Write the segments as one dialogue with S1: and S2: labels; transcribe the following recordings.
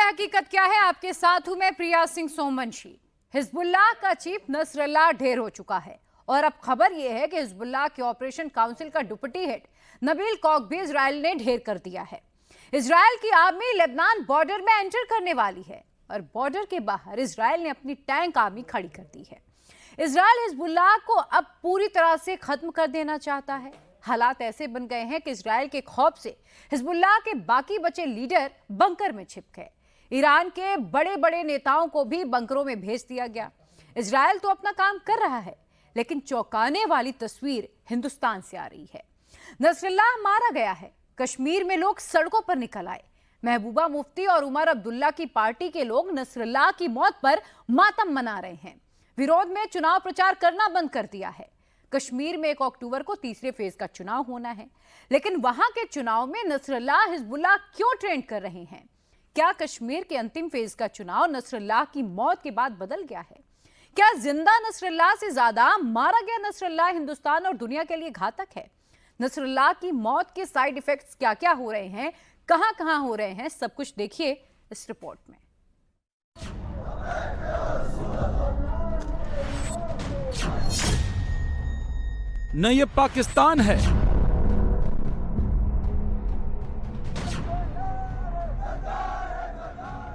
S1: हकीकत क्या है, आपके साथ हूं मैं प्रिया सिंह सोमवंशी। हिजबुल्लाह का चीफ नसरल्लाह ढेर हो चुका है और अब खबर यह है कि हिजबुल्लाह के ऑपरेशन काउंसिल का डिप्टी हेड नबील कौक भी इजराइल ने ढेर कर दिया है। इजराइल की आर्मी लेबनान बॉर्डर में एंटर करने वाली है और बॉर्डर के बाहर इजराइल ने अपनी टैंक आर्मी खड़ी कर दी है। इजराइल हिजबुल्लाह को अब पूरी तरह से खत्म कर देना चाहता है। हालात ऐसे बन गए हैं कि इजराइल के खौफ से हिजबुल्लाह के बाकी बचे लीडर बंकर में छिप गए। ईरान के बड़े बड़े नेताओं को भी बंकरों में भेज दिया गया। इजराइल तो अपना काम कर रहा है, लेकिन चौंकाने वाली तस्वीर हिंदुस्तान से आ रही है। नसरल्लाह मारा गया है। कश्मीर में लोग सड़कों पर निकल आए। महबूबा मुफ्ती और उमर अब्दुल्ला की पार्टी के लोग नसरल्लाह की मौत पर मातम मना रहे हैं। विरोध में चुनाव प्रचार करना बंद कर दिया है। कश्मीर में 1 अक्टूबर को तीसरे फेज का चुनाव होना है, लेकिन वहां के चुनाव में नसरल्लाह हिजबुल्लाह क्यों ट्रेंड कर रहे हैं? क्या कश्मीर के अंतिम फेज का चुनाव नसरल्लाह की मौत के बाद बदल गया है? क्या जिंदा नसरल्लाह से ज्यादा मारा गया नसरल्लाह हिंदुस्तान और दुनिया के लिए घातक है? नसरल्लाह की मौत के साइड इफेक्ट्स क्या क्या हो रहे हैं, कहां हो रहे हैं, सब कुछ देखिए इस रिपोर्ट में।
S2: न ये पाकिस्तान है,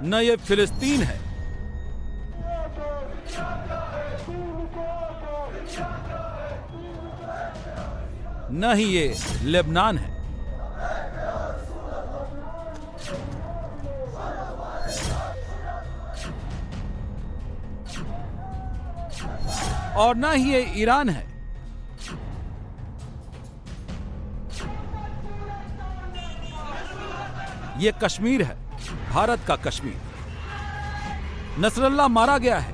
S2: न ये फिलिस्तीन है, न ही ये लेबनान है। और न ही ये ईरान है। ये कश्मीर है, भारत का कश्मीर। नसरल्लाह मारा गया है,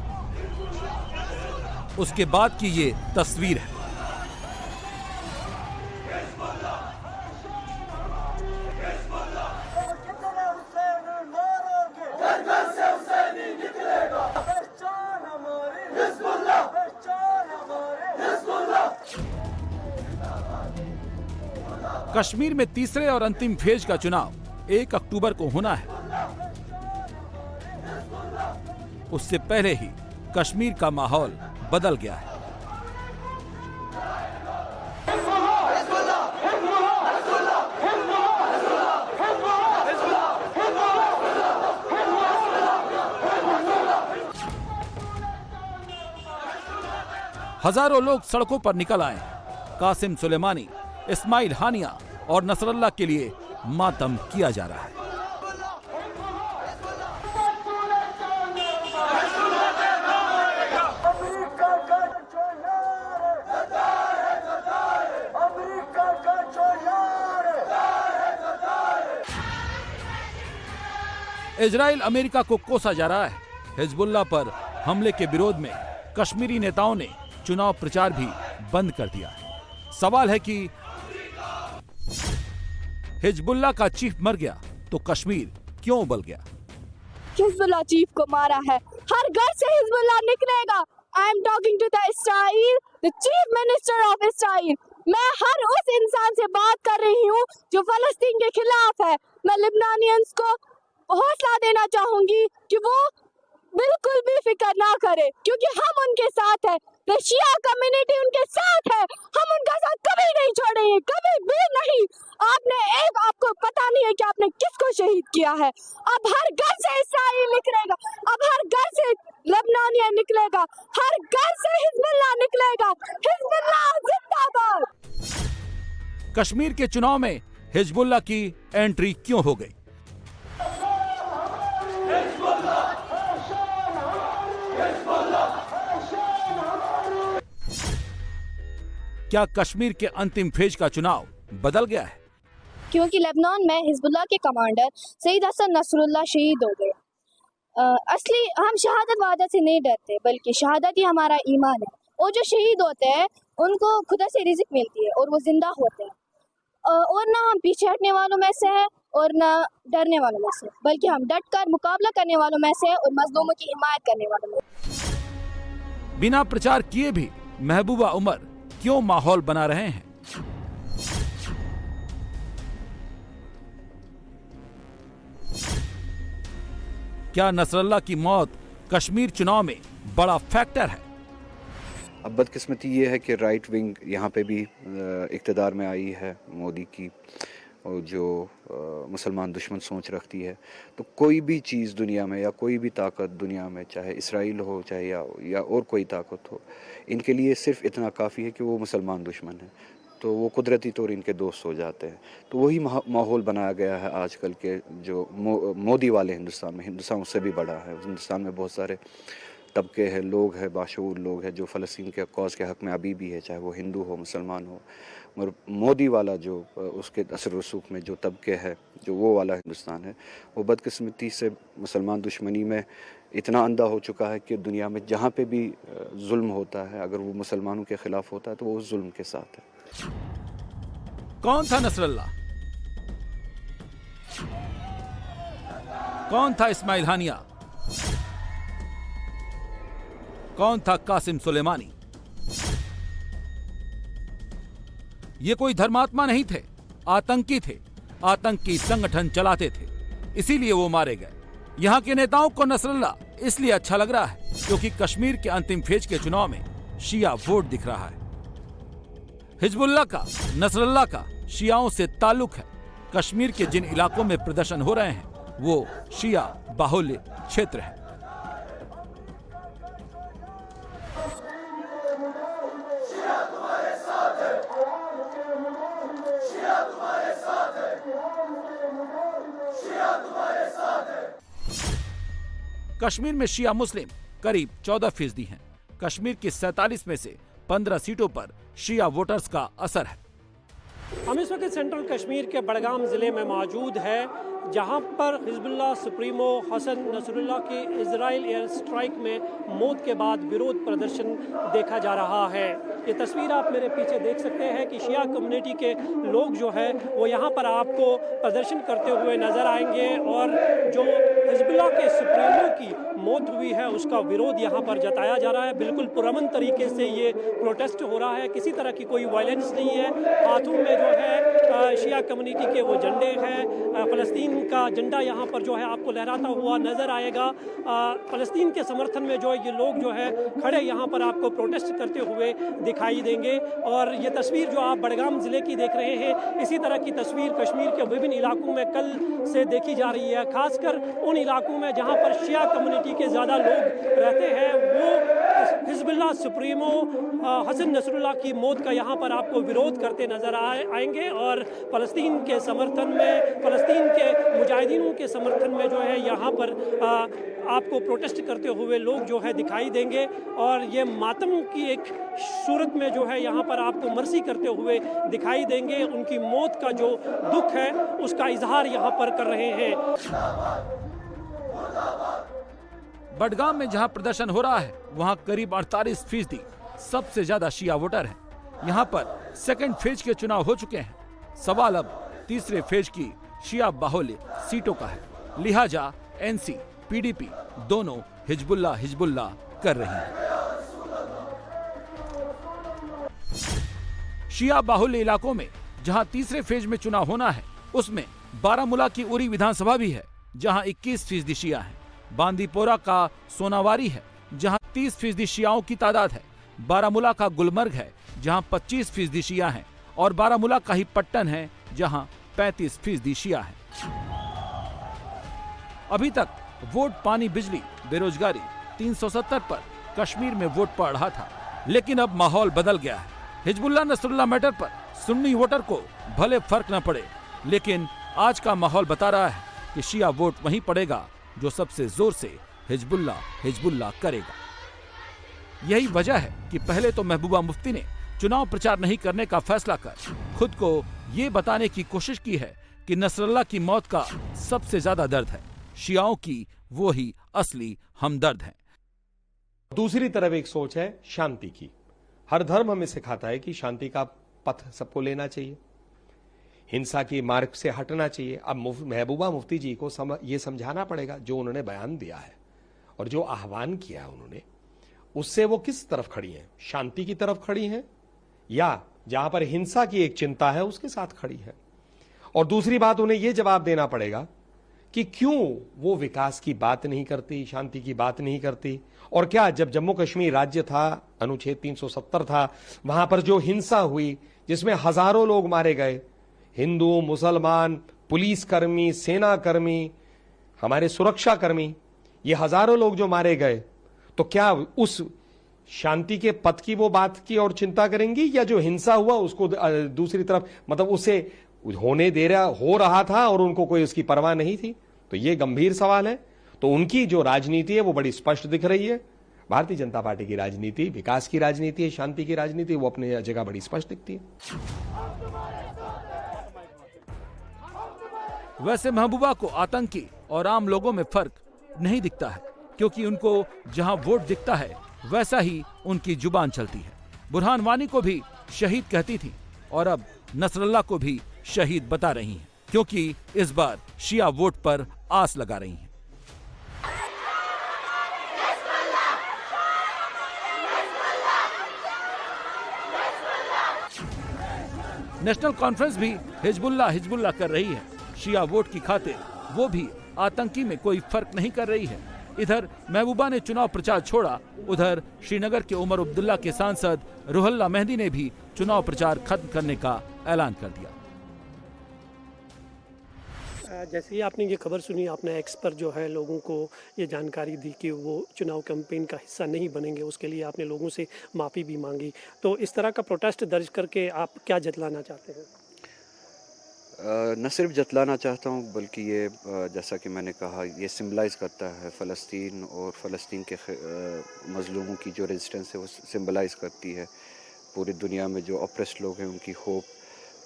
S2: उसके बाद की ये तस्वीर है। कश्मीर में तीसरे और अंतिम फेज का चुनाव 1 अक्टूबर को होना है। उससे पहले ही कश्मीर का माहौल बदल गया है। हजारों लोग सड़कों पर निकल आए। कासिम सुलेमानी, इस्माइल हानिया और नसरल्लाह के लिए मातम किया जा रहा है। इजराइल अमेरिका को कोसा जा रहा है। हिजबुल्लाह पर हमले के विरोध में कश्मीरी नेताओं ने चुनाव प्रचार भी बंद कर दिया है। सवाल है कि हिजबुल्लाह का चीफ मर गया तो कश्मीर क्यों उबल गया?
S3: हिजबुल्लाह चीफ को मारा है, हर घर से हिजबुल्लाह निकलेगा। I am talking to the Israel, the chief minister of Israel. मैं हर उस इंसान से बात कर रही हूँ जो फलस्तीन के खिलाफ है। मैं लिबनानियंस को हौसला देना चाहूंगी कि वो बिल्कुल भी फिक्र ना करे, क्योंकि हम उनके साथ हैं। शिया कम्युनिटी उनके साथ है, हम उनका साथ कभी नहीं छोड़ेंगे, कभी भी नहीं। आपको पता नहीं है कि आपने किसको शहीद किया है। अब हर घर से इस्राइल निकलेगा, अब हर घर से लेबनानिया निकलेगा, हर घर से हिजबुल्लाह निकलेगा। हिजबुल्लाह जिंदाबाद।
S2: कश्मीर के चुनाव में हिजबुल्लाह की एंट्री क्यों हो गई? क्या कश्मीर के अंतिम फेज का चुनाव बदल गया है?
S3: क्योंकि लेबनान में हिजबुल्लाह के कमांडर सईद हसन नसरुल्लाह शहीद हो गए। असली हम शहादत वादा से नहीं डरते, बल्कि शहादत ही हमारा ईमान है। और जो शहीद होते हैं उनको खुदा से रिज़्क मिलती है और वो जिंदा होते हैं। और ना हम पीछे हटने वालों में से है और ना डरने वालों में से, बल्कि हम डट कर मुकाबला करने वालों में से और मजलूमों की हिमायत करने वालों में।
S2: बिना प्रचार किए भी महबूबा उमर क्यों माहौल बना रहे हैं? क्या नसरल्ला की मौत कश्मीर चुनाव में बड़ा फैक्टर है?
S4: अब बदकिस्मती ये है कि राइट विंग यहाँ पे भी इक़्तिदार में आई है मोदी की, और जो मुसलमान दुश्मन सोच रखती है। तो कोई भी चीज़ दुनिया में या कोई भी ताकत दुनिया में, चाहे इसराइल हो चाहे या और कोई ताकत हो, इनके लिए सिर्फ इतना काफ़ी है कि वो मुसलमान दुश्मन है, तो वो कुदरती तौर इनके दोस्त हो जाते हैं। तो वही माहौल बनाया गया है आजकल के जो मोदी वाले हिंदुस्तान में। हिंदुस्तान उससे भी बड़ा है। हिंदुस्तान में बहुत सारे तबके हैं, लोग हैं, बाशऊर लोग हैं जो फ़लस्तीन के कौज़ के हक़ में अभी भी है, चाहे वो हिंदू हो मुसलमान हो। मगर मोदी वाला जो उसके असर रसूख में जो तबके है, जो वो वाला हिंदुस्तान है, वो बदकिस्मती से मुसलमान दुश्मनी में इतना अंधा हो चुका है कि दुनिया में जहाँ पे भी जुल्म होता है, अगर वो मुसलमानों के ख़िलाफ़ होता है तो वो उस जुल्म के साथ है।
S2: कौन था नसरल्ला? कौन था इस्माइल हानिया? कौन था कासिम सुलेमानी? ये कोई धर्मात्मा नहीं थे, आतंकी थे, आतंकी संगठन चलाते थे, इसीलिए वो मारे गए। यहां के नेताओं को नसरल्ला इसलिए अच्छा लग रहा है क्योंकि कश्मीर के अंतिम फेज के चुनाव में शिया वोट दिख रहा है। हिजबुल्लाह का, नसरल्ला का शियाओं से ताल्लुक है। कश्मीर के जिन इलाकों में प्रदर्शन हो रहे हैं वो शिया बाहुल्य क्षेत्र है। कश्मीर में शिया मुस्लिम करीब 14% हैं। कश्मीर की 47 में से 15 सीटों पर शिया वोटर्स का असर है।
S5: हम इस वक्त सेंट्रल कश्मीर के बडगाम ज़िले में मौजूद है, जहां पर हिजबुल्लाह सुप्रीमो हसन नसरुल्लाह की इजराइल एयर स्ट्राइक में मौत के बाद विरोध प्रदर्शन देखा जा रहा है। ये तस्वीर आप मेरे पीछे देख सकते हैं कि शिया कम्युनिटी के लोग जो है वो यहाँ पर आपको प्रदर्शन करते हुए नज़र आएंगे और जो हिजबुल्लाह के सुप्रीमो की मौत हुई है उसका विरोध यहाँ पर जताया जा रहा है। बिल्कुल पुरअमन तरीके से ये प्रोटेस्ट हो रहा है, किसी तरह की कोई वायलेंस नहीं है। हाथों में जो है शिया कम्युनिटी के वो झंडे हैं, फ़लस्तीन का झंडा यहाँ पर जो है आपको लहराता हुआ नज़र आएगा। फ़लस्तीन के समर्थन में जो ये लोग जो है खड़े यहाँ पर आपको प्रोटेस्ट करते हुए दिखाई देंगे। और ये तस्वीर जो आप बडगाम ज़िले की देख रहे हैं, इसी तरह की तस्वीर कश्मीर के विभिन्न इलाकों में कल से देखी जा रही है। खासकर उन इलाकों में जहाँ पर शिया कम्युनिटी के ज़्यादा लोग रहते हैं, वो हिजबुल्लाह सुप्रीमो हसन नसरुल्लाह की मौत का यहाँ पर आपको विरोध करते नज़र आएंगे और फ़लस्तीन के समर्थन में, फ़लस्तीन के मुजाहिदीनों के समर्थन में जो है यहाँ पर आपको प्रोटेस्ट करते हुए लोग जो है दिखाई देंगे। और ये मातम की एक सूरत में जो है यहाँ पर आपको मर्सी करते हुए दिखाई देंगे। उनकी मौत का जो दुख है उसका इजहार यहाँ पर कर रहे हैं।
S2: बडगाम में जहां प्रदर्शन हो रहा है वहां करीब 48% सबसे ज्यादा शिया वोटर हैं। यहां पर सेकंड फेज के चुनाव हो चुके हैं। सवाल अब तीसरे फेज की शिया बाहुल्य सीटों का है। लिहाजा एनसी पीडीपी दोनों हिजबुल्लाह कर रही हैं। शिया बाहुल्य इलाकों में जहां तीसरे फेज में चुनाव होना है उसमें बारामूला की उरी विधानसभा भी है जहां 21% शिया हैं। बांदीपोरा का सोनावारी है जहां 30% शियाओं की तादाद है। बारामूला का गुलमर्ग है जहां 25% शिया हैं और बारामूला का ही पट्टन है जहां 35% शिया हैं। अभी तक वोट, पानी, बिजली, बेरोजगारी 370 पर कश्मीर में वोट पड़ रहा था, लेकिन अब माहौल बदल गया है। हिजबुल्लाह नसरुल्लाह मैटर पर सुन्नी वोटर को भले फर्क न पड़े, लेकिन आज का माहौल बता रहा है कि शिया वोट वहीं पड़ेगा जो सबसे जोर से हिजबुल्लाह करेगा। यही वजह है कि पहले तो महबूबा मुफ्ती ने चुनाव प्रचार नहीं करने का फैसला कर खुद को ये बताने की कोशिश की है कि नसरल्लाह की मौत का सबसे ज्यादा दर्द है, शियाओं की वो ही असली हमदर्द हैं।
S6: दूसरी तरफ एक सोच है शांति की। हर धर्म हमें सिखाता है कि शांति का पथ सबको लेना चाहिए, हिंसा की मार्ग से हटना चाहिए। अब महबूबा मुफ्ती जी को ये समझाना पड़ेगा, जो उन्होंने बयान दिया है और जो आह्वान किया उन्होंने, उससे वो किस तरफ खड़ी हैं? शांति की तरफ खड़ी हैं या जहां पर हिंसा की एक चिंता है उसके साथ खड़ी है? और दूसरी बात, उन्हें यह जवाब देना पड़ेगा कि क्यों वो विकास की बात नहीं करती, शांति की बात नहीं करती। और क्या जब जम्मू कश्मीर राज्य था, अनुच्छेद 370 था, वहां पर जो हिंसा हुई जिसमें हजारों लोग मारे गए, हिंदू, मुसलमान, पुलिसकर्मी, सेनाकर्मी, हमारे सुरक्षाकर्मी, ये हजारों लोग जो मारे गए, तो क्या उस शांति के पथ की वो बात की और चिंता करेंगी, या जो हिंसा हुआ उसको दूसरी तरफ मतलब उसे हो रहा था और उनको कोई उसकी परवाह नहीं थी? तो ये गंभीर सवाल है। तो उनकी जो राजनीति है वो बड़ी स्पष्ट दिख रही है। भारतीय जनता पार्टी की राजनीति विकास की राजनीति है, शांति की राजनीति, वो अपने जगह बड़ी स्पष्ट दिखती है।
S2: वैसे महबूबा को आतंकी और आम लोगों में फर्क नहीं दिखता है, क्योंकि उनको जहां वोट दिखता है वैसा ही उनकी जुबान चलती है। बुरहान वानी को भी शहीद कहती थी और अब नसरल्ला को भी शहीद बता रही हैं, क्योंकि इस बार शिया वोट पर आस लगा रही हैं। नेशनल कॉन्फ्रेंस भी हिजबुल्लाह कर रही है। शिया वोट की खातिर वो भी आतंकी में कोई फर्क नहीं कर रही है। इधर महबूबा ने चुनाव प्रचार छोड़ा, उधर श्रीनगर के उमर अब्दुल्ला के सांसद रुहल्ला मेहदी ने भी चुनाव प्रचार खत्म करने का ऐलान कर दिया।
S5: जैसे ही आपने ये खबर सुनी, आपने एक्स पर जो है लोगों को ये जानकारी दी कि वो चुनाव कैंपेन का हिस्सा नहीं बनेंगे, उसके लिए आपने लोगों से माफ़ी भी मांगी। तो इस तरह का प्रोटेस्ट दर्ज करके आप क्या जतलाना चाहते हैं?
S4: न सिर्फ जतलाना चाहता हूँ, बल्कि ये जैसा कि मैंने कहा, ये सिम्बलाइज़ करता है फ़लस्तीन और फ़लस्तीन के मज़लूमों की जो रेजिस्टेंस है, वो सिम्बलाइज़ करती है पूरी दुनिया में जो ऑप्रेस्ड लोग हैं उनकी होप।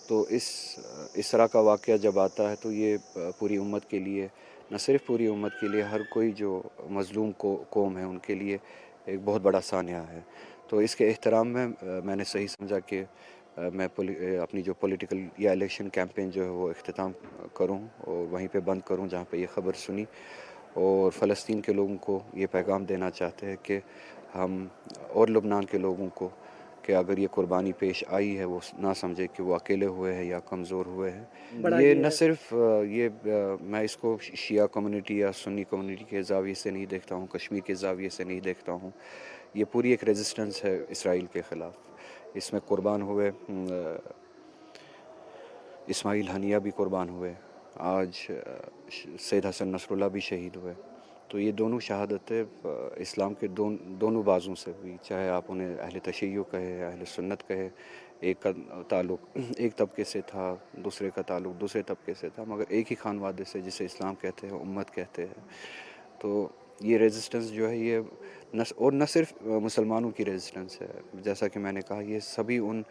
S4: तो इस तरह का वाक़या जब आता है तो ये पूरी उम्मत के लिए, न सिर्फ पूरी उम्मत के लिए, हर कोई जो मज़लूम कौम है उनके लिए एक बहुत बड़ा सानिया है। तो इसके एहतराम में मैंने सही समझा कि मैं अपनी जो पॉलिटिकल या इलेक्शन कैंपेन जो है वो इख्तिताम करूं और वहीं पे बंद करूं जहां पे ये ख़बर सुनी, और फ़लस्तीन के लोगों को ये पैगाम देना चाहते हैं कि हम और लुबनान के लोगों को कि अगर ये कुर्बानी पेश आई है वो ना समझे कि वो अकेले हुए हैं या कमज़ोर हुए हैं। ये न सिर्फ मैं इसको शिया कम्युनिटी या सुन्नी कम्युनिटी के ज़ाविये से नहीं देखता हूँ, कश्मीर के ज़ाविये से नहीं देखता हूँ। ये पूरी एक रेजिस्टेंस है इसराइल के ख़िलाफ़। इसमें कुर्बान हुए इस्माइल हनिया भी कुर्बान हुए, आज सैयद हसन नसरुल्लाह भी शहीद हुए। तो ये दोनों शहादतें इस्लाम के दोनों बाजों से हुई, चाहे आप उन्हें अहले तशय्युअ कहे, अहले सुन्नत कहे। एक का ताल्लुक़ एक तबके से था, दूसरे का ताल्लुक़ दूसरे तबके से था, मगर एक ही खानवादे से, जिसे इस्लाम कहते हैं, उम्मत कहते हैं। तो ये रेजिस्टेंस जो है ये न सिर्फ मुसलमानों की रेजिस्टेंस है, जैसा कि मैंने कहा, ये सभी उन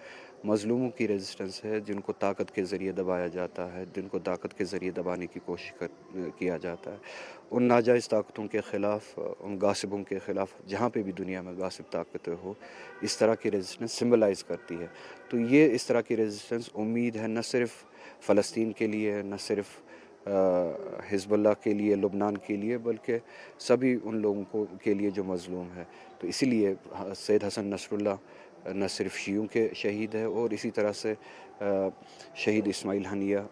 S4: मज़लूमों की रेजिस्टेंस है जिनको ताकत के ज़रिए दबाया जाता है, जिनको ताकत के ज़रिए दबाने की कोशिश किया जाता है। उन नाजायज़ ताकतों के ख़िलाफ़, उन गासिबों के ख़िलाफ़, जहाँ पे भी दुनिया में गासिब ताकतें हो, इस तरह की रेजिस्टेंस सिम्बलाइज़ करती है। तो ये इस तरह की रेजिस्टेंस उम्मीद है न सिर्फ फ़लस्तीन के लिए, न सिर्फ हिज़्बुल्लाह के लिए, लुबनान के लिए, बल्कि सभी उन लोगों के लिए जो मज़लूम है। तो इसीलिए सैयद हसन नसरुल्लाह न सिर्फ शियों के शहीद है, और इसी तरह से शहीद इस्माइल हनिया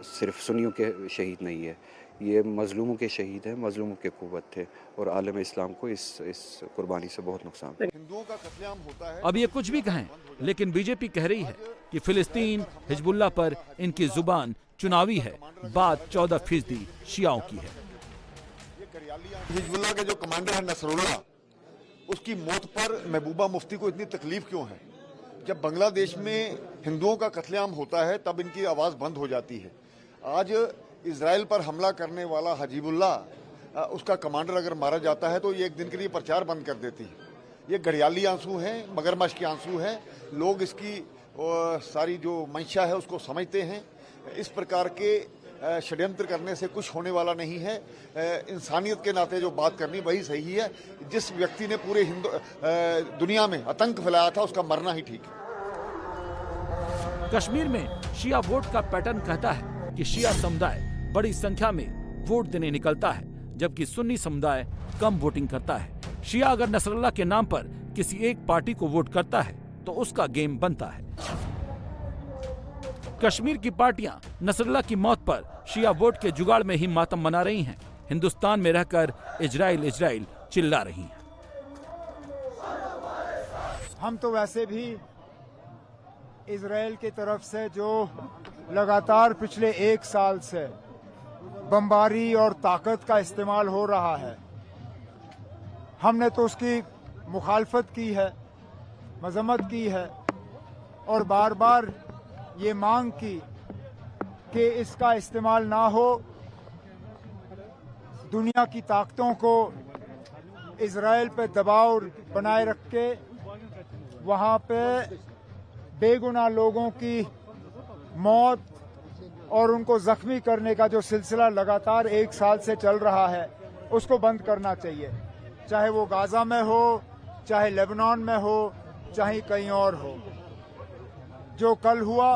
S4: सिर्फ सुन्नियों के शहीद नहीं है, ये मज़लूमों के शहीद है, मज़लूमों के क़ुव्वत थे, और आलम इस्लाम को इस कुर्बानी से बहुत नुकसान है।
S7: हिंदुओं का कत्लेआम होता है।
S2: अब ये कुछ भी कहें, लेकिन बीजेपी कह रही है कि फिलिस्तीन, हिजबुल्लाह पर इनकी जुबान चुनावी है, बात 14% शियाओं की है।
S7: हिजबुल्लाह के जो कमांडर है नसरुल्लाह, उसकी मौत पर महबूबा मुफ्ती को इतनी तकलीफ क्यों है? जब बांग्लादेश में हिंदुओं का कत्लेआम होता है तब इनकी आवाज़ बंद हो जाती है। आज इजराइल पर हमला करने वाला हजीबुल्लाह, उसका कमांडर अगर मारा जाता है तो ये एक दिन के लिए प्रचार बंद कर देती है। ये घड़ियाली आंसू हैं, मगरमच्छ के आंसू हैं। लोग इसकी सारी जो मंशा है उसको समझते हैं। इस प्रकार के षड्यंत्र करने से कुछ होने वाला नहीं है। इंसानियत के नाते जो बात करनी वही सही है। जिस व्यक्ति ने पूरे दुनिया में आतंक फैलाया था उसका मरना ही ठीक है।
S2: कश्मीर में शिया वोट का पैटर्न कहता है कि शिया समुदाय बड़ी संख्या में वोट देने निकलता है, जबकि सुन्नी समुदाय कम वोटिंग करता है। शिया अगर नसरुल्लाह के नाम पर किसी एक पार्टी को वोट करता है तो उसका गेम बनता है। कश्मीर की पार्टियां नसरुल्लाह की मौत पर शिया वोट के जुगाड़ में ही मातम मना रही हैं। हिंदुस्तान में रहकर इजराइल इजराइल चिल्ला रही हैं।
S8: हम तो वैसे भी इजराइल की तरफ से जो लगातार पिछले 1 साल से बमबारी और ताकत का इस्तेमाल हो रहा है, हमने तो उसकी मुखालफत की है, मजम्मत की है और बार बार ये मांग की कि इसका इस्तेमाल ना हो। दुनिया की ताकतों को इजराइल पे दबाव बनाए रख के वहाँ पे बेगुनाह लोगों की मौत और उनको जख्मी करने का जो सिलसिला लगातार 1 साल से चल रहा है, उसको बंद करना चाहिए। चाहे वो गाजा में हो, चाहे लेबनान में हो, चाहे कहीं और हो। जो कल हुआ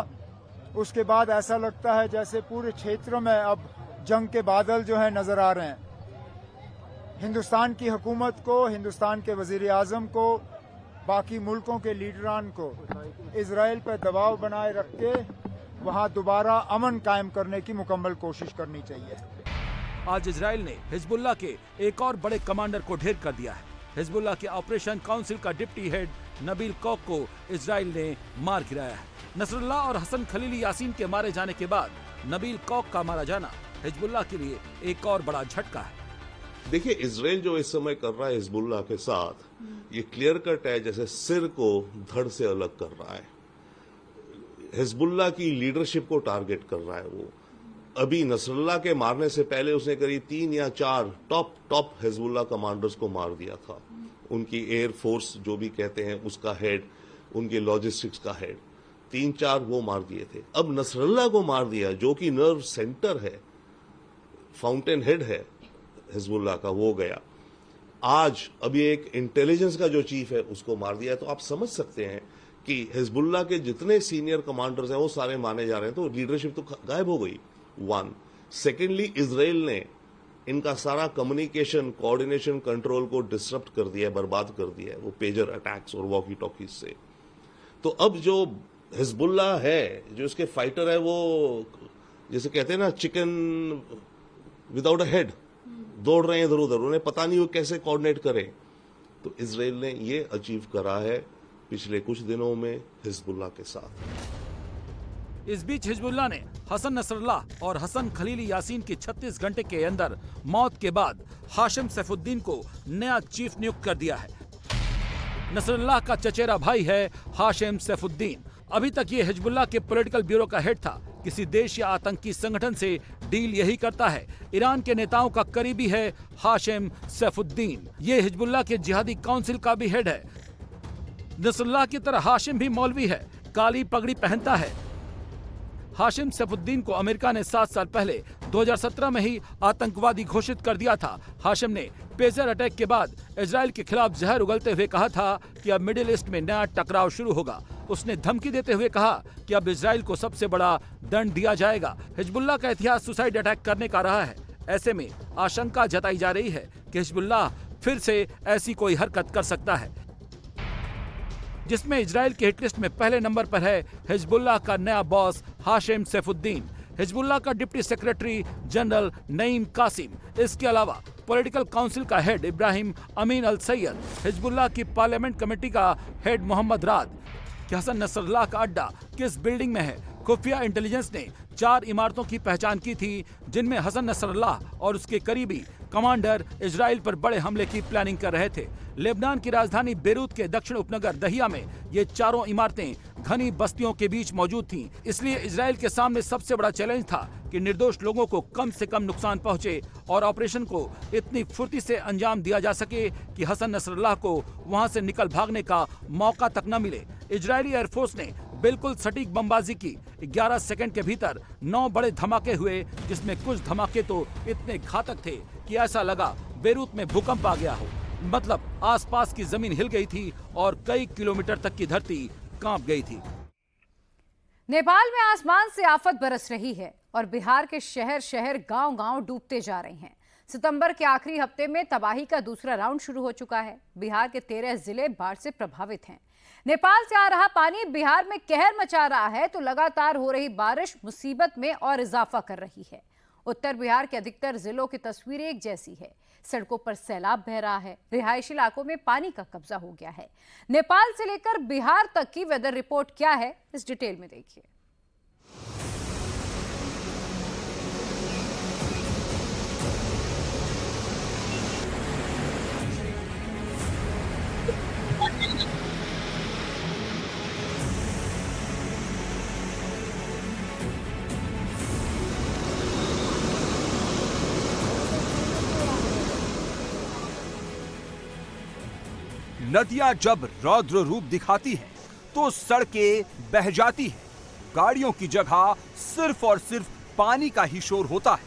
S8: उसके बाद ऐसा लगता है जैसे पूरे क्षेत्र में अब जंग के बादल जो है नजर आ रहे हैं। हिंदुस्तान की हुकूमत को, हिंदुस्तान के वजीर आजम को, बाकी मुल्कों के लीडरान को इजराइल पर दबाव बनाए रख के वहां दोबारा अमन कायम करने की मुकम्मल कोशिश करनी चाहिए।
S2: आज इजराइल ने हिजबुल्लाह के एक और बड़े कमांडर को ढेर कर दिया है। हिजबुल्लाह के ऑपरेशन काउंसिल का डिप्टी हेड नबील कौक को इजराइल ने मार गिराया है। नसरुल्लाह और हसन खलीली यासीन के मारे जाने के बाद नबील कौक का मारा जाना हिजबुल्लाह के लिए एक और बड़ा झटका है।
S9: देखिए, इजराइल जो इस समय कर रहा है हिजबुल्लाह के साथ, ये क्लियर कट है, जैसे सिर को धड़ से अलग कर रहा है। हिजबुल्लाह की लीडरशिप को टारगेट कर रहा है वो। अभी नसरुल्लाह के मारने से पहले उसने करीब 3 या 4 टॉप हिजबुल्लाह कमांडर्स को मार दिया था। उनकी एयर फोर्स जो भी कहते हैं उसका हेड, उनके लॉजिस्टिक्स का हेड, 3-4 वो मार दिए थे। अब नसरुल्लाह को मार दिया जो कि नर्व सेंटर है, फाउंटेन हेड है हिजबुल्लाह का, वो गया। आज अभी एक इंटेलिजेंस का जो चीफ है उसको मार दिया। तो आप समझ सकते हैं कि हिजबुल्लाह के जितने सीनियर कमांडर्स हैं वो सारे मारे जा रहे हैं। तो लीडरशिप तो गायब हो गई। 1 सेकेंडली, इजराइल ने इनका सारा कम्युनिकेशन, कोऑर्डिनेशन, कंट्रोल को डिसरप्ट कर दिया है, बर्बाद कर दिया है वो पेजर अटैक्स और वॉकी टॉकीज से। तो अब जो हिजबुल्लाह है, जो इसके फाइटर है, वो जैसे कहते हैं ना चिकन विदाउट अ हेड, दौड़ रहे हैं इधर उधर, उन्हें पता नहीं वो कैसे कोऑर्डिनेट करें। तो इजराइल ने ये अचीव करा है पिछले कुछ दिनों में हिजबुल्लाह के साथ।
S2: इस बीच हिजबुल्लाह ने हसन नसरुल्लाह और हसन खलीली यासीन की 36 घंटे के अंदर मौत के बाद हाशिम सैफुद्दीन को नया चीफ नियुक्त कर दिया है। नसरुल्लाह का चचेरा भाई है हाशिम सैफुद्दीन। अभी तक ये हिजबुल्लाह के पॉलिटिकल ब्यूरो का हेड था। किसी देश या आतंकी संगठन से डील यही करता है। ईरान के नेताओं का करीबी है हाशिम सैफुद्दीन। ये हिजबुल्लाह के जिहादी काउंसिल का भी हेड है। नसरुल्लाह की तरह हाशिम भी मौलवी है, काली पगड़ी पहनता है। हाशिम सैफुद्दीन को अमेरिका ने 7 साल पहले 2017 में ही आतंकवादी घोषित कर दिया था। हाशिम ने पेजर अटैक के बाद इजराइल के खिलाफ जहर उगलते हुए कहा था कि अब मिडिल ईस्ट में नया टकराव शुरू होगा। उसने धमकी देते हुए कहा कि अब इजराइल को सबसे बड़ा दंड दिया जाएगा। हिजबुल्लाह का इतिहास सुसाइड अटैक करने का रहा है। ऐसे में आशंका जताई जा रही है कि हिजबुल्लाह फिर से ऐसी कोई हरकत कर सकता है, जिसमें इजराइल के हिट लिस्ट में पहले नंबर पर है हिजबुल्लाह का नया बॉस हाशिम सैफुद्दीन, हिजबुल्लाह का deputy secretary general Naim Qassem. इसके अलावा पॉलिटिकल काउंसिल का head Ibrahim Amin al Sayyed, Hezbollah की पार्लियामेंट कमेटी का हेड मोहम्मद राद। कि हसन नसरुल्लाह का अड्डा किस बिल्डिंग में है? खुफिया इंटेलिजेंस ने 4 इमारतों की पहचान की थी जिनमें हसन नसरुल्लाह और उसके करीबी कमांडर इजराइल पर बड़े हमले की प्लानिंग कर रहे थे। लेबनान की राजधानी बेरूत के दक्षिण उपनगर दहिया में ये चारों इमारतें घनी बस्तियों के बीच मौजूद थीं। इसलिए इजराइल के सामने सबसे बड़ा चैलेंज था कि निर्दोष लोगों को कम से कम नुकसान पहुंचे और ऑपरेशन को इतनी फुर्ती से अंजाम दिया जा सके कि हसन नसरुल्लाह को वहां से निकल भागने का मौका तक न मिले। इजरायली एयरफोर्स ने बिल्कुल सटीक बमबाजी की। 11 सेकंड के भीतर 9 बड़े धमाके हुए, जिसमें कुछ धमाके तो इतने घातक थे कि ऐसा लगा बेरूत में भूकंप आ गया हो। मतलब आसपास की जमीन हिल गई थी और कई किलोमीटर तक की धरती कांप गई थी।
S1: नेपाल में आसमान से आफत बरस रही है और बिहार के शहर शहर गांव गांव डूबते जा रहे हैं। सितंबर के आखिरी हफ्ते में तबाही का दूसरा राउंड शुरू हो चुका है। बिहार के 13 जिले बाढ़ से प्रभावित हैं। नेपाल से आ रहा पानी बिहार में कहर मचा रहा है तो लगातार हो रही बारिश मुसीबत में और इजाफा कर रही है। उत्तर बिहार के अधिकतर जिलों की तस्वीर एक जैसी है। सड़कों पर सैलाब बह रहा है, रिहायशी इलाकों में पानी का कब्जा हो गया है। नेपाल से लेकर बिहार तक की वेदर रिपोर्ट क्या है, इस डिटेल में देखिए।
S10: नदियां जब रौद्र रूप दिखाती हैं, तो सड़कें बह जाती हैं। गाड़ियों की जगह सिर्फ और सिर्फ पानी का ही शोर होता है।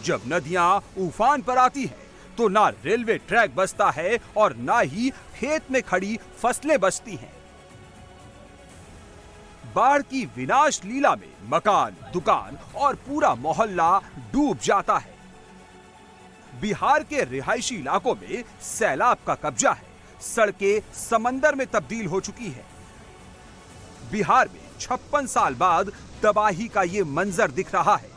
S10: जब नदियां उफान पर आती हैं, तो ना रेलवे ट्रैक बचता है और ना ही खेत में खड़ी फसलें बचती हैं। बाढ़ की विनाश लीला में मकान, दुकान और पूरा मोहल्ला डूब जाता है। बिहार के रिहायशी इलाकों में सैलाब का कब्जा है। सड़कें समंदर में तब्दील हो चुकी है। बिहार में 56 साल बाद तबाही का ये मंजर दिख रहा है।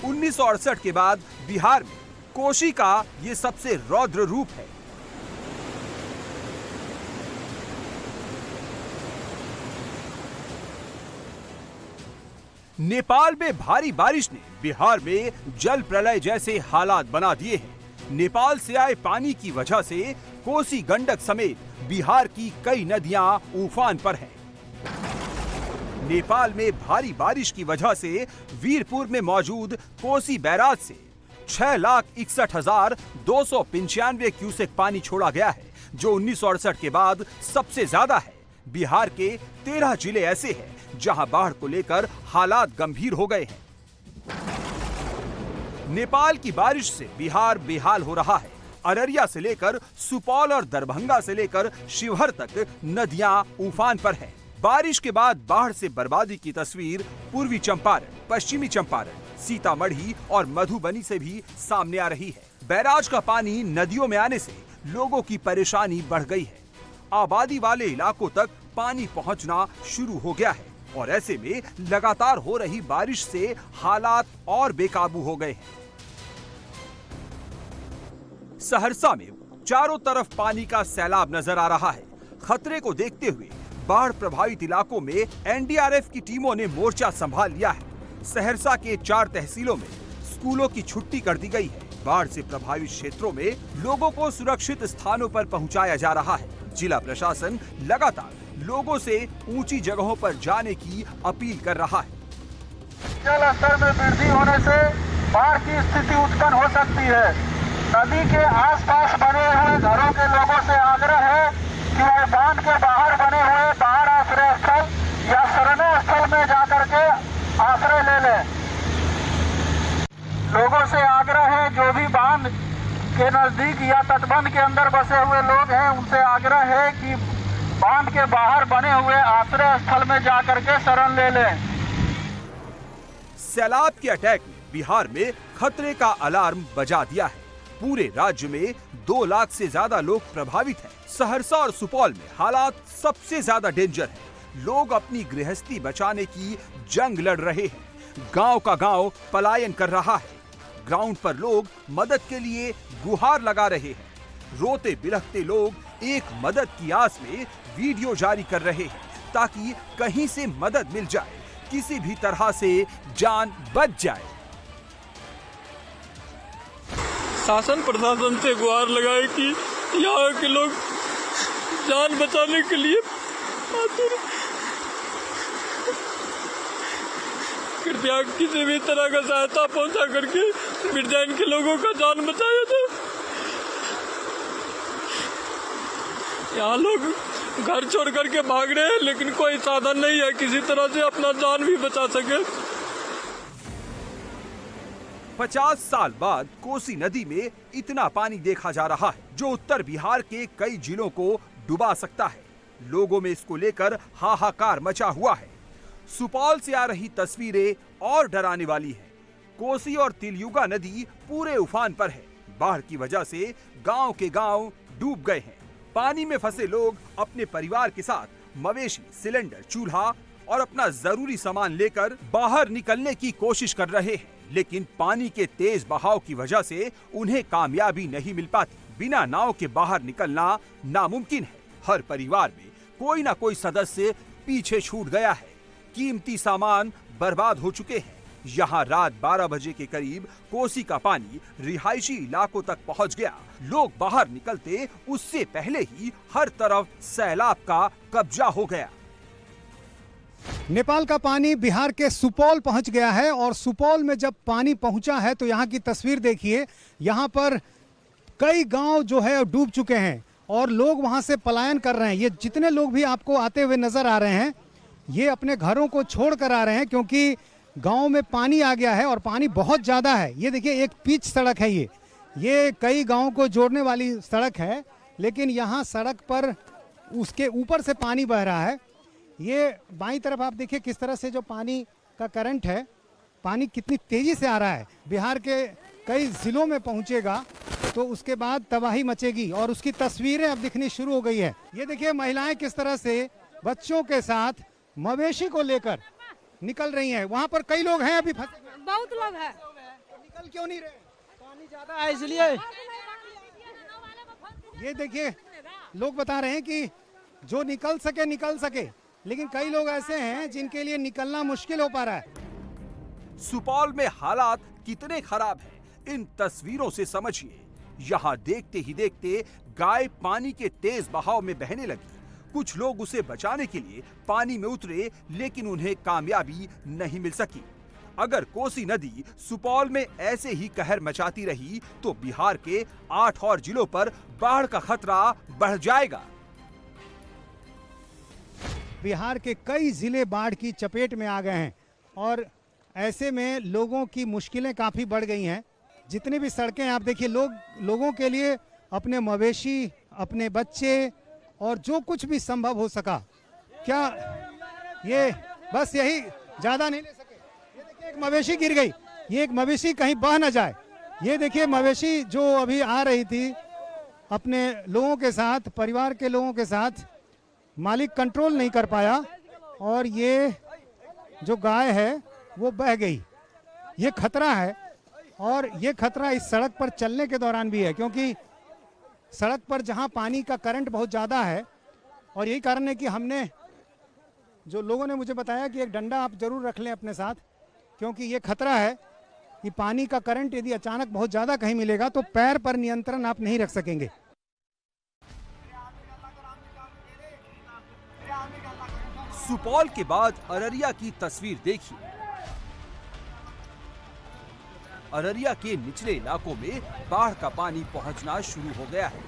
S10: उन्नीस के बाद बिहार में कोशी का ये सबसे रौद्र रूप है। नेपाल में भारी बारिश ने बिहार में जल प्रलय जैसे हालात बना दिए हैं। नेपाल से आए पानी की वजह से कोसी, गंडक समेत बिहार की कई नदियां उफान पर हैं। नेपाल में भारी बारिश की वजह से वीरपुर में मौजूद कोसी बैराज से 6,61,295 क्यूसेक पानी छोड़ा गया है, जो 1968 के बाद सबसे ज्यादा है। बिहार के 13 जिले ऐसे हैं जहां बाढ़ को लेकर हालात गंभीर हो गए हैं। नेपाल की बारिश से बिहार बेहाल हो रहा है। अररिया से लेकर सुपौल और दरभंगा से लेकर शिवहर तक नदियां उफान पर हैं। बारिश के बाद बाढ़ से बर्बादी की तस्वीर पूर्वी चंपारण, पश्चिमी चंपारण, सीतामढ़ी और मधुबनी से भी सामने आ रही है। बैराज का पानी नदियों में आने से लोगों की परेशानी बढ़ गई है। आबादी वाले इलाकों तक पानी पहुंचना शुरू हो गया है और ऐसे में लगातार हो रही बारिश से हालात और बेकाबू हो गए हैं। सहरसा में चारों तरफ पानी का सैलाब नजर आ रहा है। खतरे को देखते हुए बाढ़ प्रभावित इलाकों में एनडीआरएफ की टीमों ने मोर्चा संभाल लिया है। सहरसा के 4 तहसीलों में स्कूलों की छुट्टी कर दी गई है। बाढ़ से प्रभावित क्षेत्रों में लोगों को सुरक्षित स्थानों पर पहुंचाया जा रहा है। जिला प्रशासन लगातार लोगों से ऊंची जगहों पर जाने की अपील कर रहा है।
S11: जल स्तर में वृद्धि होने से बाढ़ की स्थिति उत्पन्न हो सकती है। नदी के आसपास बने हुए घरों के लोगों से आग्रह है कि वे बांध के बाहर बने हुए बाढ़ आश्रय स्थल या शरण स्थल में जाकर के आश्रय ले लें। लोगों से आग्रह है, जो भी बांध के नजदीक या तटबंध के अंदर बसे हुए लोग हैं, उनसे आग्रह है कि बांध के बाहर बने हुए आश्रय स्थल में जाकर के शरण ले लें।
S10: सैलाब के अटैक ने बिहार में खतरे का अलार्म बजा दिया है। पूरे राज्य में 2 लाख से ज्यादा लोग प्रभावित हैं। सहरसा और सुपौल में हालात सबसे ज्यादा डेंजर है। लोग अपनी गृहस्थी बचाने की जंग लड़ रहे हैं। गांव का गांव पलायन कर रहा है। ग्राउंड पर लोग मदद के लिए गुहार लगा रहे हैं। रोते बिलखते लोग एक मदद की आस में वीडियो जारी कर रहे हैं ताकि कहीं से मदद मिल जाए, किसी भी तरह से जान बच जाए।
S12: शासन प्रशासन से गुहार लगाए कि यहाँ के लोग जान बचाने के लिए कृपया किसी भी तरह का सहायता पहुंचा करके मिर्जाइन के लोगों का जान बचाया जाए। यहाँ लोग घर छोड़ करके भाग रहे हैं, लेकिन कोई साधन नहीं है किसी तरह से अपना जान भी बचा सके।
S10: 50 साल बाद कोसी नदी में इतना पानी देखा जा रहा है जो उत्तर बिहार के कई जिलों को डुबा सकता है। लोगों में इसको लेकर हाहाकार मचा हुआ है। सुपौल से आ रही तस्वीरें और डराने वाली है। कोसी और तिलयुगा नदी पूरे उफान पर है। बाढ़ की वजह से गांव के गांव डूब गए हैं। पानी में फंसे लोग अपने परिवार के साथ मवेशी, सिलेंडर, चूल्हा और अपना जरूरी सामान लेकर बाहर निकलने की कोशिश कर रहे हैं, लेकिन पानी के तेज बहाव की वजह से उन्हें कामयाबी नहीं मिल पाती। बिना नाव के बाहर निकलना नामुमकिन है। हर परिवार में कोई ना कोई सदस्य पीछे छूट गया है। कीमती सामान बर्बाद हो चुके हैं। यहाँ रात 12 बजे के करीब कोसी का पानी रिहायशी इलाकों तक पहुँच गया। लोग बाहर निकलते उससे पहले ही हर तरफ सैलाब का कब्जा हो गया।
S13: नेपाल का पानी बिहार के सुपौल पहुंच गया है और सुपौल में जब पानी पहुंचा है तो यहाँ की तस्वीर देखिए। यहाँ पर कई गांव जो है डूब चुके हैं और लोग वहां से पलायन कर रहे हैं। ये जितने लोग भी आपको आते हुए नजर आ रहे हैं, ये अपने घरों को छोड़ कर आ रहे हैं क्योंकि गांव में पानी आ गया है और पानी बहुत ज़्यादा है। ये देखिए, एक पिच सड़क है। ये कई गाँव को जोड़ने वाली सड़क है, लेकिन यहाँ सड़क पर उसके ऊपर से पानी बह रहा है। ये बाईं तरफ आप देखिए किस तरह से जो पानी का करंट है, पानी कितनी तेज़ी से आ रहा है। बिहार के कई ज़िलों में पहुँचेगा तो उसके बाद तबाही मचेगी और उसकी तस्वीरें अब दिखनी शुरू हो गई है। ये देखिए महिलाएं किस तरह से बच्चों के साथ मवेशी को लेकर निकल रही हैं। वहाँ पर कई लोग हैं अभी फंसे।
S3: बहुत लोग हैं।
S13: निकल क्यों नहीं रहे?
S5: पानी ज्यादा है इसलिए।
S13: ये देखिए लोग बता रहे हैं कि जो निकल सके, लेकिन कई लोग ऐसे हैं जिनके लिए निकलना मुश्किल हो पा रहा है।
S10: सुपौल में हालात कितने खराब हैं, इन तस्वीरों से समझिए। यहाँ देखते ही देखते गाय पानी के तेज बहाव में बहने लगी। कुछ लोग उसे बचाने के लिए पानी में उतरे, लेकिन उन्हें कामयाबी नहीं मिल सकी। अगर कोसी नदी सुपौल में ऐसे ही कहर मचाती रही तो बिहार के 8 और जिलों पर बाढ़ का खतरा बढ़ जाएगा।
S13: बिहार के कई जिले बाढ़ की चपेट में आ गए हैं और ऐसे में लोगों की मुश्किलें काफ़ी बढ़ गई हैं। जितनी भी सड़कें आप देखिए, लोगों के लिए अपने मवेशी, अपने बच्चे और जो कुछ भी संभव हो सका, क्या ये बस यही, ज़्यादा नहीं ले सके। ये देखिए एक मवेशी गिर गई। ये एक मवेशी कहीं बह ना जाए। ये देखिए मवेशी जो अभी आ रही थी अपने लोगों के साथ, परिवार के लोगों के साथ, मालिक कंट्रोल नहीं कर पाया और ये जो गाय है वो बह गई। ये खतरा है और ये खतरा इस सड़क पर चलने के दौरान भी है, क्योंकि सड़क पर जहां पानी का करंट बहुत ज़्यादा है। और यही कारण है कि हमने, जो लोगों ने मुझे बताया कि एक डंडा आप जरूर रख लें अपने साथ, क्योंकि ये खतरा है कि पानी का करंट यदि अचानक बहुत ज़्यादा कहीं मिलेगा तो पैर पर नियंत्रण आप नहीं रख सकेंगे।
S10: सुपौल के बाद अररिया की तस्वीर देखिए। अररिया के निचले इलाकों में बाढ़ का पानी पहुंचना शुरू हो गया है।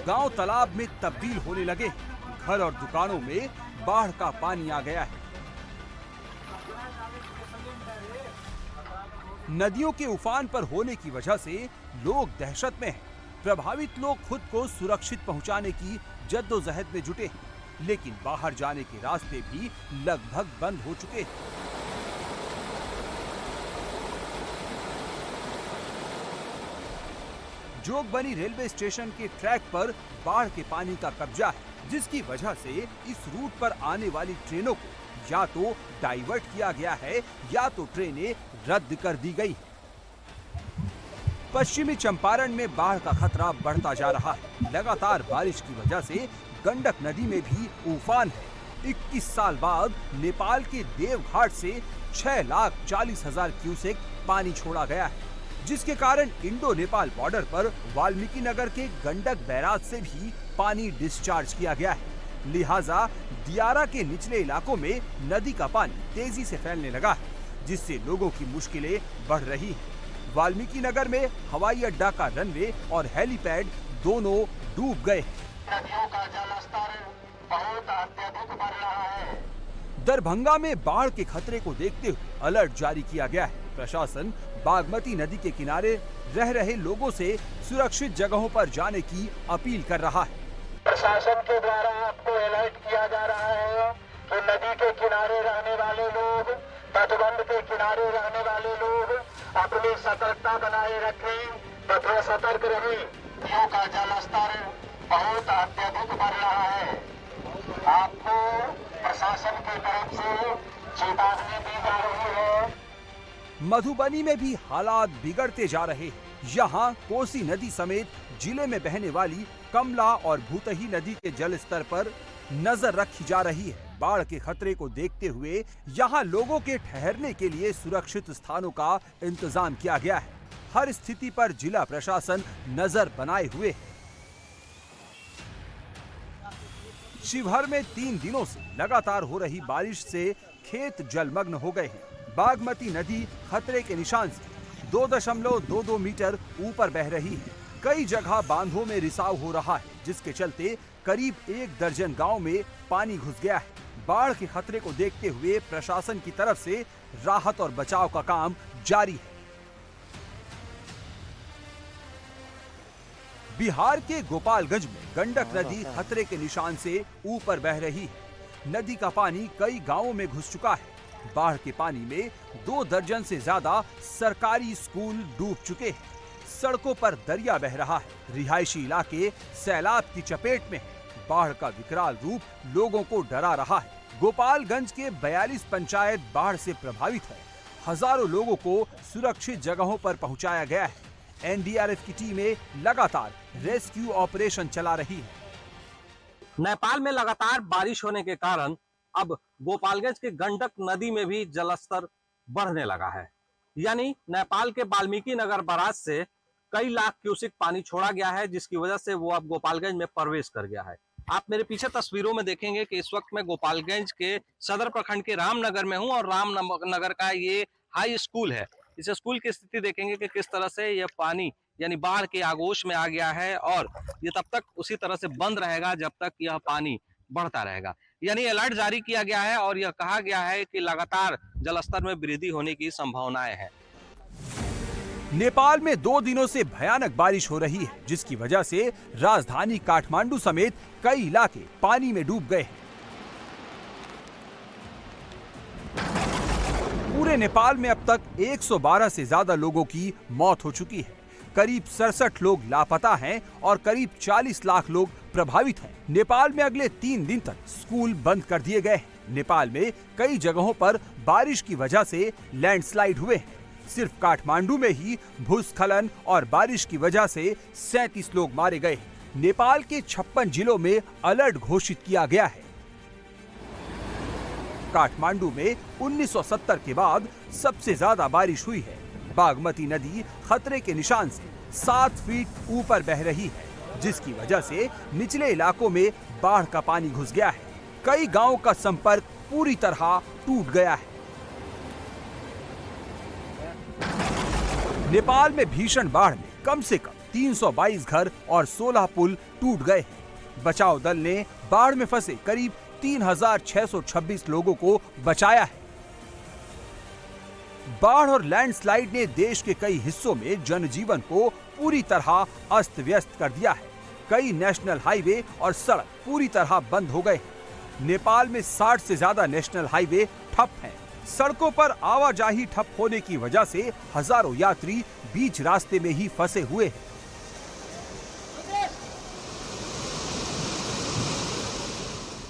S10: गांव तालाब में तब्दील होने लगे। घर और दुकानों में बाढ़ का पानी आ गया है। नदियों के उफान पर होने की वजह से लोग दहशत में हैं। प्रभावित लोग खुद को सुरक्षित पहुंचाने की जद्दोजहद में जुटे हैं, लेकिन बाहर जाने के रास्ते भी लगभग बंद हो चुके हैं। जोगबनी रेलवे स्टेशन के ट्रैक पर बाढ़ के पानी का कब्जा है, जिसकी वजह से इस रूट पर आने वाली ट्रेनों को या तो डाइवर्ट किया गया है या तो ट्रेनें रद्द कर दी गई हैं। पश्चिमी चंपारण में बाढ़ का खतरा बढ़ता जा रहा है। लगातार बारिश की वजह से गंडक नदी में भी उफान है। 21 साल बाद नेपाल के देवघाट से 6,40,000 क्यूसेक पानी छोड़ा गया है, जिसके कारण इंडो नेपाल बॉर्डर पर वाल्मीकि नगर के गंडक बैराज से भी पानी डिस्चार्ज किया गया है। लिहाजा दियारा के निचले इलाकों में नदी का पानी तेजी से फैलने लगा है, जिससे लोगों की मुश्किलें बढ़ रही हैं। वाल्मीकि नगर में हवाई अड्डा का रनवे और हेलीपैड दोनों डूब गए हैं।
S11: नदियों का जलस्तर बहुत अत्यधिक बढ़ रहा है।
S10: दरभंगा में बाढ़ के खतरे को देखते हुए अलर्ट जारी किया गया है। प्रशासन बागमती नदी के किनारे रह रहे लोगों से सुरक्षित जगहों पर जाने की अपील कर रहा है।
S11: प्रशासन के द्वारा आपको अलर्ट किया जा रहा है कि नदी के किनारे रहने वाले लोग, तटबंध के किनारे रहने वाले लोग अपनी सतर्कता बनाए रखें तथा सतर्क रहें। नदियों का जल स्तर बहुत अत्यधिक बढ़ रहा है। आपको प्रशासन की तरफ से चेतावनी दी जा रही है।
S10: मधुबनी में भी हालात बिगड़ते जा रहे हैं। यहाँ कोसी नदी समेत जिले में बहने वाली कमला और भूतही नदी के जल स्तर पर नजर रखी जा रही है। बाढ़ के खतरे को देखते हुए यहाँ लोगों के ठहरने के लिए सुरक्षित स्थानों का इंतजाम किया गया है। हर स्थिति पर जिला प्रशासन नजर बनाए हुए है। शिवहर में 3 दिनों से लगातार हो रही बारिश से खेत जलमग्न हो गए हैं। बागमती नदी खतरे के निशान से 2.22 मीटर ऊपर बह रही है। कई जगह बांधों में रिसाव हो रहा है, जिसके चलते करीब 1 दर्जन गांव में पानी घुस गया है। बाढ़ के खतरे को देखते हुए प्रशासन की तरफ से राहत और बचाव का काम जारी है। बिहार के गोपालगंज में गंडक नदी खतरे के निशान से ऊपर बह रही है। नदी का पानी कई गांवों में घुस चुका है। बाढ़ के पानी में 2 दर्जन से ज्यादा सरकारी स्कूल डूब चुके हैं। सड़कों पर दरिया बह रहा है। रिहायशी इलाके सैलाब की चपेट में हैं। बाढ़ का विकराल रूप लोगों को डरा रहा है। गोपालगंज के 42 पंचायत बाढ़ से प्रभावित है। हजारों लोगों को सुरक्षित जगहों पर पहुंचाया गया है। एनडीआरएफ की टीमें लगातार रेस्क्यू ऑपरेशन चला रही है।
S14: नेपाल में लगातार बारिश होने के कारण अब गोपालगंज के गंडक नदी में भी जलस्तर बढ़ने लगा है। यानी नेपाल के वाल्मीकि नगर बराज से कई लाख क्यूसिक पानी छोड़ा गया है, जिसकी वजह से वो अब गोपालगंज में प्रवेश कर गया है। आप मेरे पीछे तस्वीरों में देखेंगे कि इस वक्त मैं गोपालगंज के सदर प्रखंड के रामनगर में हूं और रामनगर का ये हाई स्कूल है। इस स्कूल की स्थिति देखेंगे कि किस तरह से यह पानी यानी बाढ़ के आगोश में आ गया है और ये तब तक उसी तरह से बंद रहेगा जब तक यह पानी बढ़ता रहेगा। यानी अलर्ट जारी किया गया है और यह कहा गया है कि लगातार जलस्तर में वृद्धि होने की संभावनाएं हैं।
S10: नेपाल में 2 दिनों से भयानक बारिश हो रही है, जिसकी वजह से राजधानी काठमांडू समेत कई इलाके पानी में डूब गए हैं। पूरे नेपाल में अब तक 112 से ज्यादा लोगों की मौत हो चुकी है। करीब 67 लोग लापता हैं और करीब 40 लाख लोग प्रभावित हैं। नेपाल में अगले 3 दिन तक स्कूल बंद कर दिए गए हैं। नेपाल में कई जगहों पर बारिश की वजह से लैंडस्लाइड हुए हैं। सिर्फ काठमांडू में ही भूस्खलन और बारिश की वजह से 37 लोग मारे गए। नेपाल के 56 जिलों में अलर्ट घोषित किया गया है। काठमांडू में 1970 के बाद सबसे ज्यादा बारिश हुई है। बागमती नदी खतरे के निशान से 7 फीट ऊपर बह रही है, जिसकी वजह से निचले इलाकों में बाढ़ का पानी घुस गया है। कई गांवों का संपर्क पूरी तरह टूट गया है। नेपाल में भीषण बाढ़ में कम से कम 322 घर और 16 पुल टूट गए हैं। बचाव दल ने बाढ़ में फंसे करीब 3626 लोगों को बचाया है। बाढ़ और लैंडस्लाइड ने देश के कई हिस्सों में जनजीवन को पूरी तरह अस्त व्यस्त कर दिया है। कई नेशनल हाईवे और सड़क पूरी तरह बंद हो गए। नेपाल में 60 से ज्यादा नेशनल हाईवे ठप हैं। सड़कों पर आवाजाही ठप होने की वजह से हजारों यात्री बीच रास्ते में ही फंसे हुए हैं।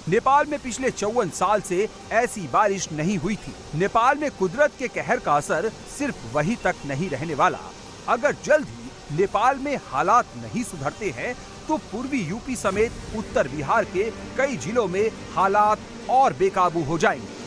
S10: नेपाल में पिछले 54 साल से ऐसी बारिश नहीं हुई थी। नेपाल में कुदरत के कहर का असर सिर्फ वहीं तक नहीं रहने वाला। अगर जल्द ही नेपाल में हालात नहीं सुधरते हैं तो पूर्वी यूपी समेत उत्तर बिहार के कई जिलों में हालात और बेकाबू हो जाएंगे।